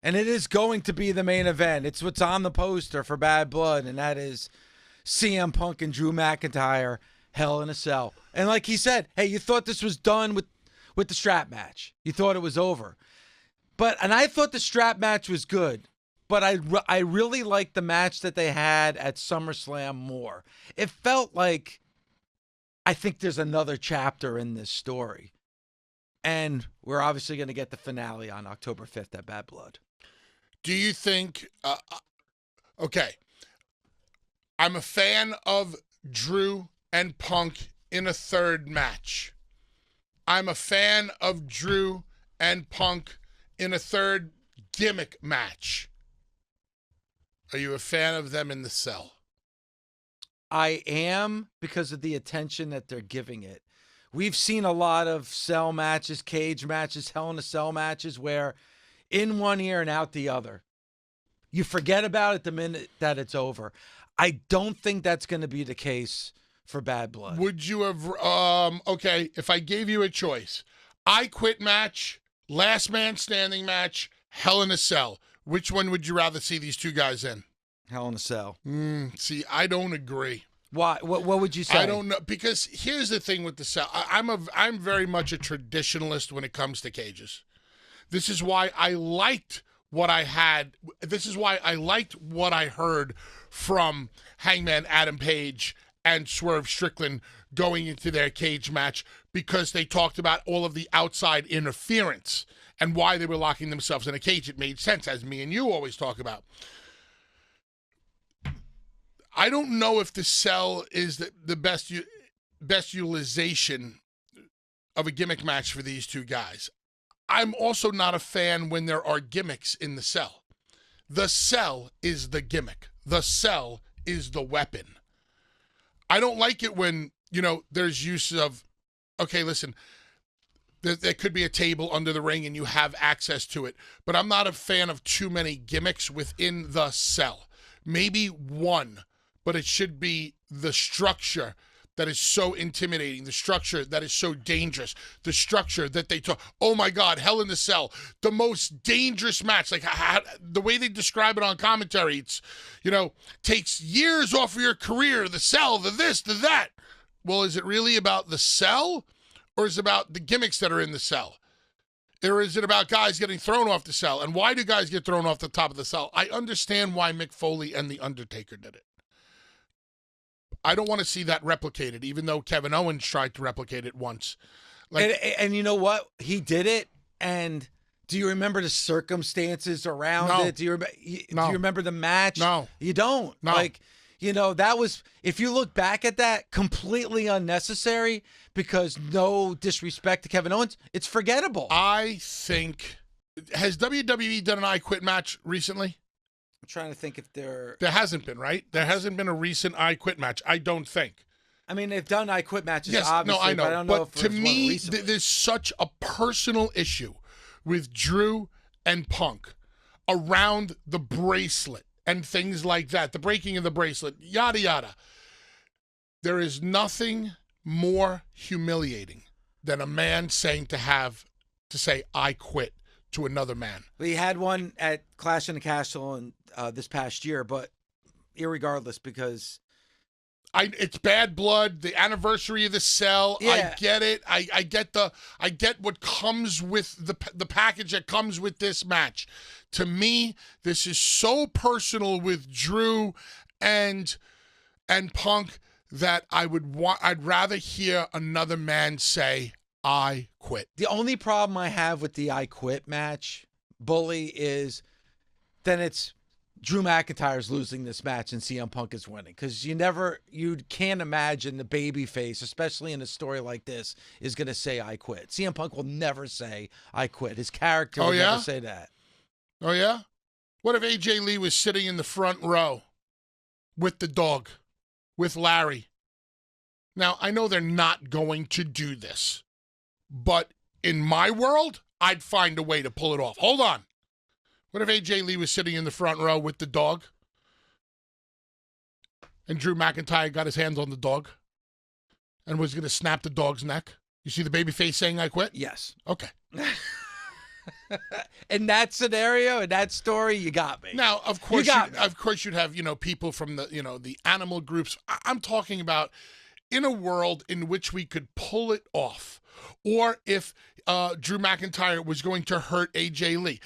And it is going to be the main event. It's what's on the poster for Bad Blood, and that is CM Punk and Drew McIntyre, Hell in a Cell. And like he said, hey, you thought this was done with the strap match. You thought it was over. And I thought the strap match was good. But I really liked the match that they had at SummerSlam more. It felt like I think there's another chapter in this story. And we're obviously going to get the finale on October 5th at Bad Blood. Do you think, okay, I'm a fan of Drew and Punk in a third match. I'm a fan of Drew and Punk in a third gimmick match. Are you a fan of them in the cell? I am, because of the attention that they're giving it. We've seen a lot of cell matches, cage matches, Hell in a Cell matches where in one ear and out the other. You forget about it the minute that it's over. I don't think that's going to be the case for Bad Blood. Would you have, okay, if I gave you a choice, I Quit match, Last Man Standing match, Hell in a Cell, which one would you rather see these two guys in? Hell in a Cell. See, I don't agree. Why? What would you say? I don't know, because here's the thing with the cell. I'm very much a traditionalist when it comes to cages. This is why I liked what I had. This is why I liked what I heard from Hangman Adam Page and Swerve Strickland going into their cage match, because they talked about all of the outside interference and why they were locking themselves in a cage. It made sense, as me and you always talk about. I don't know if the cell is the best utilization of a gimmick match for these two guys. I'm also not a fan when there are gimmicks in the cell. The cell is the gimmick. The cell is the weapon. I don't like it when, there's use of, okay, listen, there could be a table under the ring and you have access to it, but I'm not a fan of too many gimmicks within the cell. Maybe one. But it should be the structure that is so intimidating, the structure that is so dangerous, the structure that they talk. Oh my God, Hell in the Cell, the most dangerous match. Like the way they describe it on commentary, it's, takes years off of your career, the cell, the this, the that. Well, is it really about the cell, or is it about the gimmicks that are in the cell? Or is it about guys getting thrown off the cell? And why do guys get thrown off the top of the cell? I understand why Mick Foley and The Undertaker did it. I don't want to see that replicated, even though Kevin Owens tried to replicate it once. And you know what? He did it, and do you remember the circumstances around it? Do you remember the match? No. You don't? No. That was, if you look back at that, completely unnecessary, because no disrespect to Kevin Owens, it's forgettable. I think, has WWE done an I Quit match recently? I'm trying to think if there hasn't been, right? There hasn't been a recent I Quit match, I don't think. I mean, they've done I Quit matches, yes, obviously, no, I know. but I don't know if to me, one there's such a personal issue with Drew and Punk around the bracelet and things like that, the breaking of the bracelet, yada, yada. There is nothing more humiliating than a man saying to say, I quit to another man. We had one at Clash in the Castle and this past year, but irregardless, because it's Bad Blood, the anniversary of the cell. Yeah. I get it. I get what comes with the package that comes with this match. To me, this is so personal with Drew and Punk that I'd rather hear another man say, I quit. The only problem I have with the I Quit match, Bully, is then it's Drew McIntyre's losing this match and CM Punk is winning. Because you can't imagine the babyface, especially in a story like this, is going to say, I quit. CM Punk will never say, I quit. His character will never say that. Oh, yeah? What if AJ Lee was sitting in the front row with the dog, with Larry? Now, I know they're not going to do this, but in my world, I'd find a way to pull it off. Hold on. What if AJ Lee was sitting in the front row with the dog and Drew McIntyre got his hands on the dog and was going to snap the dog's neck? You see the babyface saying, I quit? Yes. Okay. In that scenario, in that story, you got me. Now, of course, you'd have, people from the, the animal groups. I'm talking about in a world in which we could pull it off, or if Drew McIntyre was going to hurt AJ Lee.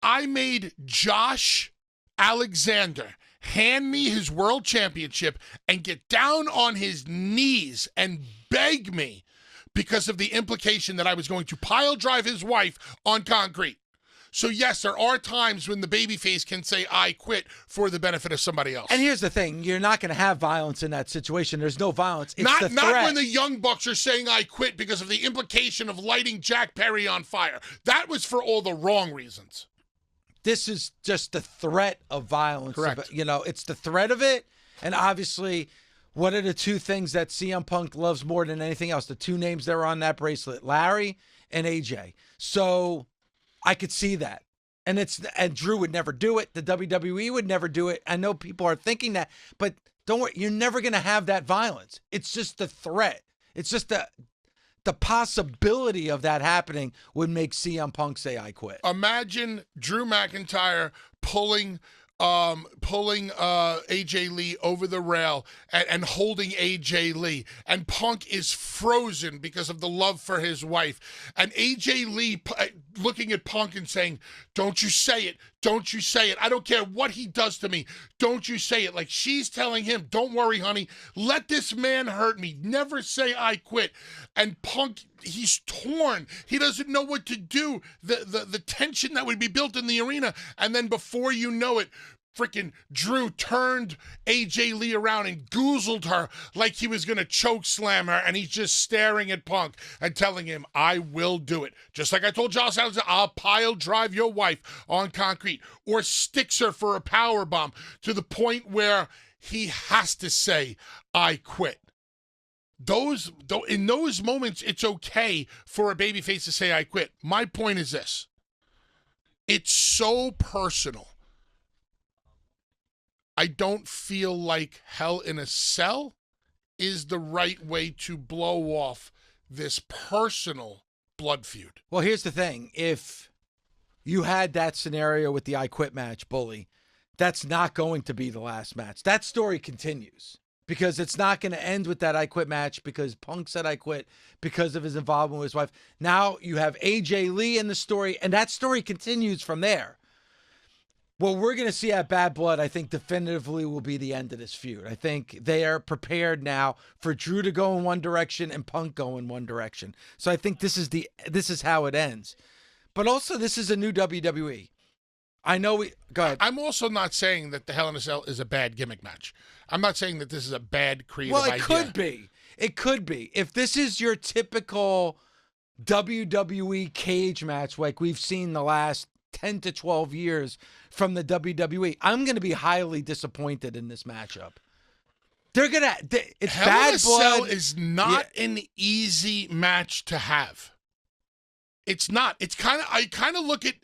I made Josh Alexander hand me his world championship and get down on his knees and beg me because of the implication that I was going to pile drive his wife on concrete. So yes, there are times when the babyface can say, I quit for the benefit of somebody else. And here's the thing. You're not going to have violence in that situation. There's no violence. It's the threat. Not when the Young Bucks are saying I quit because of the implication of lighting Jack Perry on fire. That was for all the wrong reasons. This is just the threat of violence. Correct. It's the threat of it. And obviously, what are the two things that CM Punk loves more than anything else? The two names that are on that bracelet, Larry and AJ. So I could see that. And Drew would never do it. The WWE would never do it. I know people are thinking that, but don't worry, you're never going to have that violence. It's just the threat. It's just the possibility of that happening would make CM Punk say, I quit. Imagine Drew McIntyre pulling AJ Lee over the rail and holding AJ Lee, and Punk is frozen because of the love for his wife, and AJ Lee looking at Punk and saying, don't you say it, don't you say it, I don't care what he does to me, don't you say it. Like she's telling him, don't worry honey, let this man hurt me, never say I quit. And Punk, he's torn, he doesn't know what to do, the tension that would be built in the arena, and then before you know it, freaking Drew turned AJ Lee around and goozled her like he was going to choke slam her, and he's just staring at Punk and telling him, I will do it. Just like I told Josh Alexander, I'll pile drive your wife on concrete, or sticks her for a power bomb to the point where he has to say, I quit. In those moments, it's okay for a babyface to say, I quit. My point is this. It's so personal. I don't feel like Hell in a Cell is the right way to blow off this personal blood feud. Well, here's the thing. If you had that scenario with the I Quit match, Bully, that's not going to be the last match. That story continues because it's not going to end with that I Quit match because Punk said I quit because of his involvement with his wife. Now you have AJ Lee in the story, and that story continues from there. What we're going to see at Bad Blood, I think, definitively will be the end of this feud. I think they are prepared now for Drew to go in one direction and Punk go in one direction. So I think this is how it ends. But also, this is a new WWE. I know go ahead. I'm also not saying that the Hell in a Cell is a bad gimmick match. I'm not saying that this is a bad creative idea. Well, it could be. It could be. If this is your typical WWE cage match like we've seen the last 10 to 12 years from the WWE, I'm going to be highly disappointed in this matchup. It's Hell Bad in a Blood. Cell is not an easy match to have. It's not. I kind of look at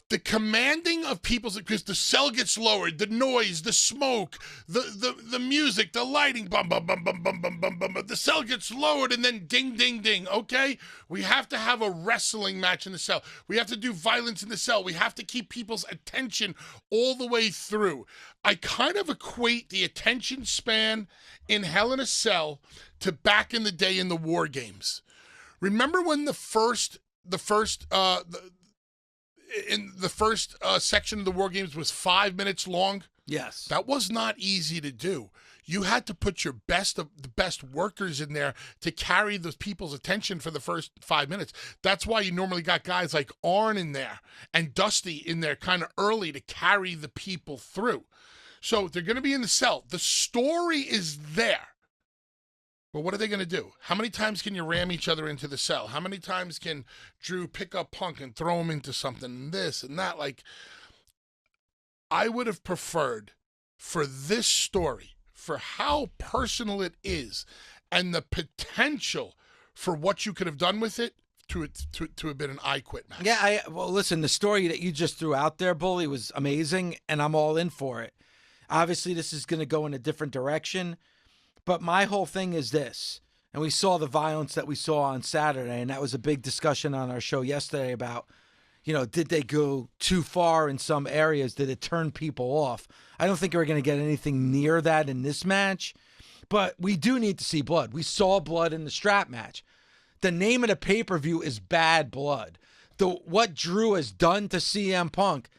the commanding of people's, because the cell gets lowered, the noise, the smoke, the music, the lighting, bum, bum, bum, bum, bum, bum, bum, bum. The cell gets lowered and then ding, ding, ding. Okay? We have to have a wrestling match in the cell. We have to do violence in the cell. We have to keep people's attention all the way through. I kind of equate the attention span in Hell in a Cell to back in the day in the War Games. Remember when the first section of the War Games was 5 minutes long? Yes. That was not easy to do. You had to put the best workers in there to carry those people's attention for the first 5 minutes. That's why you normally got guys like Arn in there and Dusty in there kind of early to carry the people through. So they're going to be in the cell. The story is there. But what are they going to do? How many times can you ram each other into the cell? How many times can Drew pick up Punk and throw him into something and this and that? Like, I would have preferred for this story, for how personal it is, and the potential for what you could have done with it, to have been an I Quit match. Yeah, well, listen, the story that you just threw out there, Bully, was amazing, and I'm all in for it. Obviously, this is going to go in a different direction. But my whole thing is this, and we saw the violence that we saw on Saturday, and that was a big discussion on our show yesterday about, did they go too far in some areas? Did it turn people off? I don't think we're going to get anything near that in this match, but we do need to see blood. We saw blood in the strap match. The name of the pay-per-view is Bad Blood. What Drew has done to CM Punk,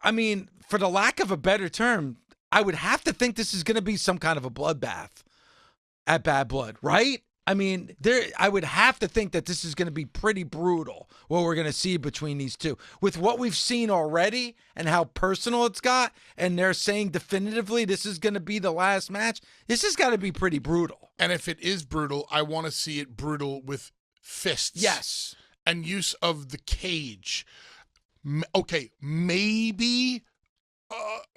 I mean, for the lack of a better term, I would have to think this is going to be some kind of a bloodbath at Bad Blood, right? I mean, I would have to think that this is going to be pretty brutal, what we're going to see between these two. With what we've seen already and how personal it's got, and they're saying definitively this is going to be the last match, this has got to be pretty brutal. And if it is brutal, I want to see it brutal with fists. Yes. And use of the cage. Okay, maybe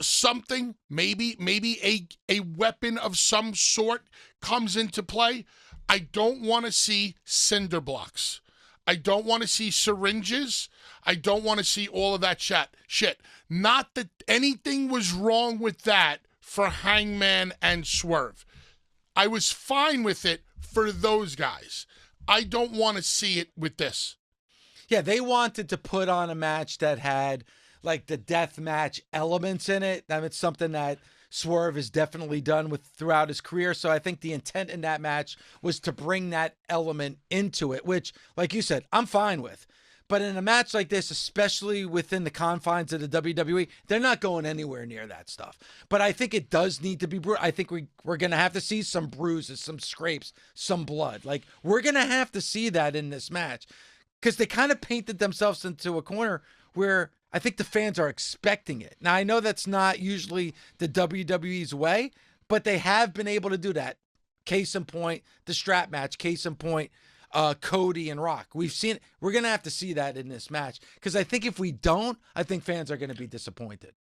something, maybe a weapon of some sort comes into play. I don't want to see cinder blocks. I don't want to see syringes. I don't want to see all of that shit. Not that anything was wrong with that for Hangman and Swerve. I was fine with it for those guys. I don't want to see it with this. Yeah, they wanted to put on a match that had like the death match elements in it. I mean, it's something that Swerve has definitely done throughout his career. So I think the intent in that match was to bring that element into it, which, like you said, I'm fine with. But in a match like this, especially within the confines of the WWE, they're not going anywhere near that stuff. But I think it does need to be brutal. I think we're going to have to see some bruises, some scrapes, some blood. Like, we're going to have to see that in this match, because they kind of painted themselves into a corner where I think the fans are expecting it. Now, I know that's not usually the WWE's way, but they have been able to do that. Case in point, the strap match. Case in point, Cody and Rock. We've seen it. We're going to have to see that in this match, because I think if we don't, I think fans are going to be disappointed.